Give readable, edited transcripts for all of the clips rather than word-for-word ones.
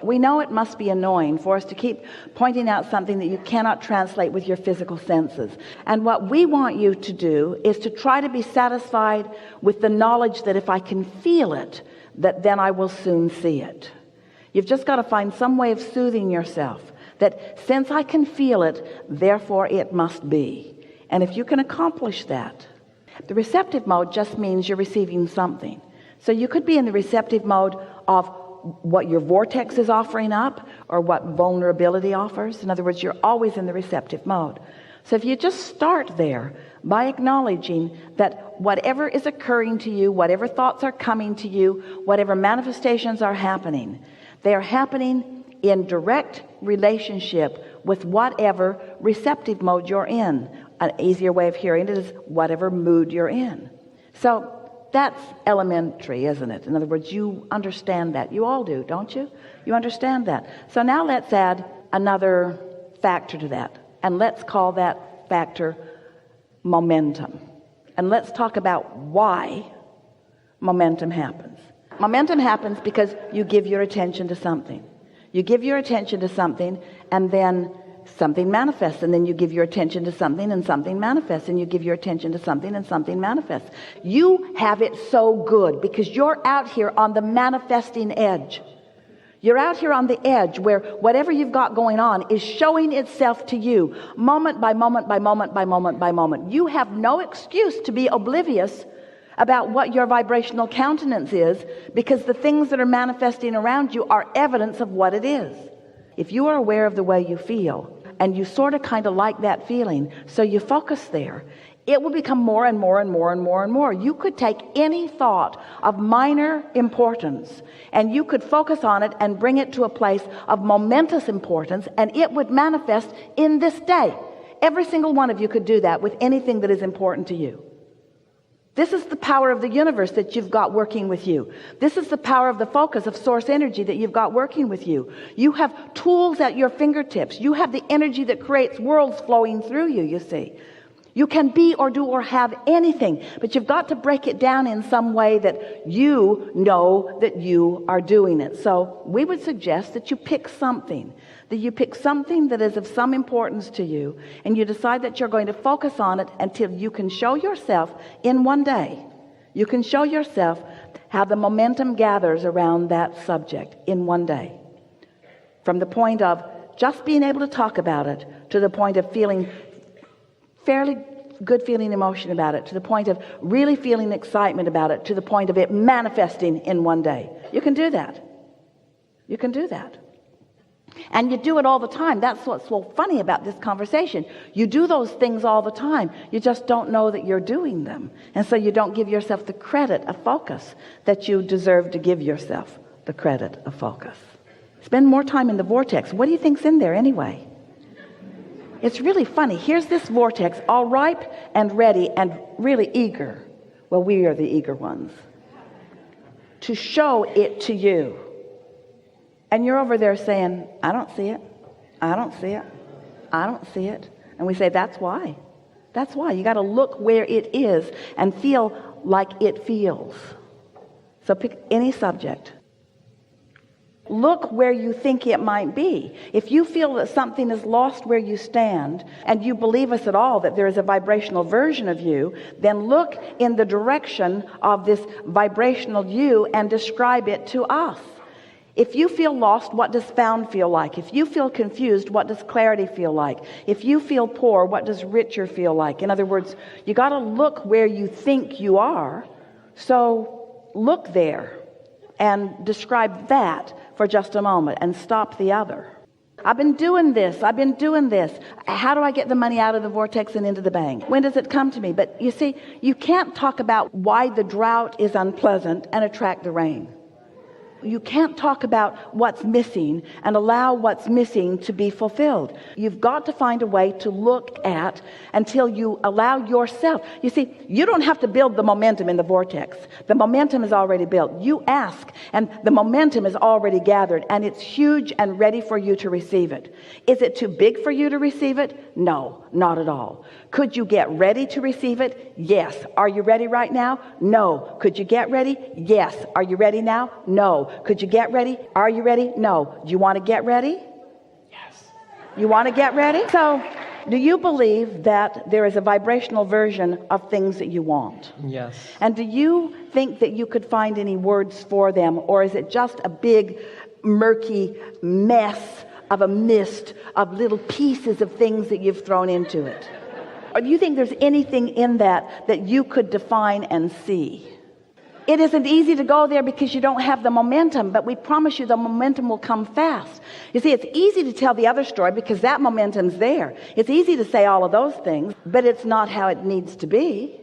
We know it must be annoying for us to keep pointing out something that you cannot translate with your physical senses. And what we want you to do is to try to be satisfied with the knowledge that if I can feel it, that then I will soon see it. You've just got to find some way of soothing yourself that since I can feel it, therefore it must be. And if you can accomplish that, the receptive mode just means you're receiving something. So you could be in the receptive mode of what your vortex is offering up or what vulnerability offers. In other words, you're always in the receptive mode. So if you just start there by acknowledging that whatever is occurring to you, whatever thoughts are coming to you, whatever manifestations are happening, they are happening in direct relationship with whatever receptive mode you're in. An easier way of hearing it is whatever mood you're in. So that's elementary, isn't it? In other words, you understand that. You all do, don't you? You understand that. So now let's add another factor to that, and let's call that factor momentum. And let's talk about why momentum happens. Momentum happens because you give your attention to something. You give your attention to something, and then something manifests, and then you give your attention to something and something manifests, and you give your attention to something and something manifests. You have it so good because you're out here on the manifesting edge. You're out here on the edge where whatever you've got going on is showing itself to you moment by moment by moment by moment by moment. You have no excuse to be oblivious about what your vibrational countenance is, because the things that are manifesting around you are evidence of what it is. If you are aware of the way you feel and you sort of kind of like that feeling, so you focus there, it will become more and more and more and more and more. You could take any thought of minor importance and you could focus on it and bring it to a place of momentous importance, and it would manifest in this day. Every single one of you could do that with anything that is important to you. This is the power of the universe that you've got working with you. This is the power of the focus of source energy that you've got working with you. You have tools at your fingertips. You have the energy that creates worlds flowing through you, you see. You can be or do or have anything, but you've got to break it down in some way that you know that you are doing it. So we would suggest that you pick something, that is of some importance to you, and you decide that you're going to focus on it until you can show yourself in one day. You can show yourself how the momentum gathers around that subject in one day. From the point of just being able to talk about it to the point of feeling fairly good feeling emotion about it, to the point of really feeling excitement about it, to the point of it manifesting in one day. You can do that. You can do that. And you do it all the time. That's what's so funny about this conversation. You do those things all the time. You just don't know that you're doing them. And so you don't give yourself the credit of focus that you deserve to give yourself the credit of focus. Spend more time in the vortex. What do you think's in there anyway? It's really funny. Here's this vortex, all ripe and ready and really eager. Well, we are the eager ones to show it to you. And you're over there saying, I don't see it. I don't see it. I don't see it. And we say, that's why. That's why. You got to look where it is and feel like it feels. So pick any subject. Look where you think it might be. If you feel that something is lost where you stand, and you believe us at all that there is a vibrational version of you, then look in the direction of this vibrational you and describe it to us. If you feel lost, what does found feel like? If you feel confused, what does clarity feel like? If you feel poor, what does richer feel like? In other words, you got to look where you think you are. So look there and describe that for just a moment and stop the other. I've been doing this. How do I get the money out of the vortex and into the bank? When does it come to me? But you see, you can't talk about why the drought is unpleasant and attract the rain. You can't talk about what's missing and allow what's missing to be fulfilled. You've got to find a way to look at until you allow yourself. You see, you don't have to build the momentum in the vortex. The momentum is already built. You ask, and the momentum is already gathered, and it's huge and ready for you to receive it. Is it too big for you to receive it? No, not at all. Could you get ready to receive it? Yes. Are you ready right now? No. Could you get ready? Yes. Are you ready now? No. Could you get ready? Are you ready? No. Do you want to get ready? Yes. You want to get ready? So do you believe that there is a vibrational version of things that you want? Yes. And do you think that you could find any words for them, or is it just a big murky mess of a mist of little pieces of things that you've thrown into it? Or do you think there's anything in that that you could define and see? It isn't easy to go there because you don't have the momentum, but we promise you the momentum will come fast. You see, it's easy to tell the other story because that momentum's there. It's easy to say all of those things, but it's not how it needs to be.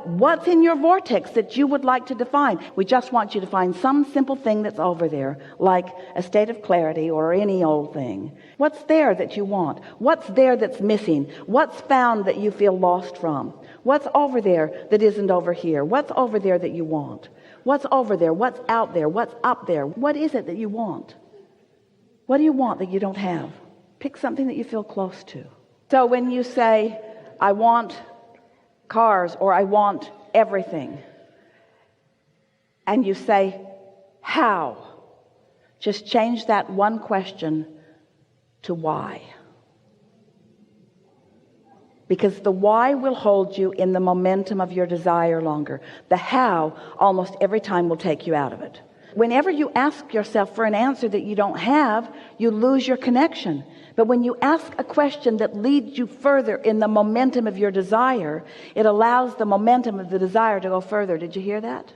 What's in your vortex that you would like to define? We just want you to find some simple thing that's over there, like a state of clarity or any old thing. What's there that you want? What's there that's missing? What's found that you feel lost from? What's over there that isn't over here? What's over there that you want? What's over there? What's out there? What's up there? What is it that you want? What do you want that you don't have? Pick something that you feel close to. So when you say, I want cars, or I want everything, and you say, how? Just change that one question to why. Because the why will hold you in the momentum of your desire longer. The how almost every time will take you out of it. Whenever you ask yourself for an answer that you don't have, you lose your connection. But when you ask a question that leads you further in the momentum of your desire, it allows the momentum of the desire to go further. Did you hear that?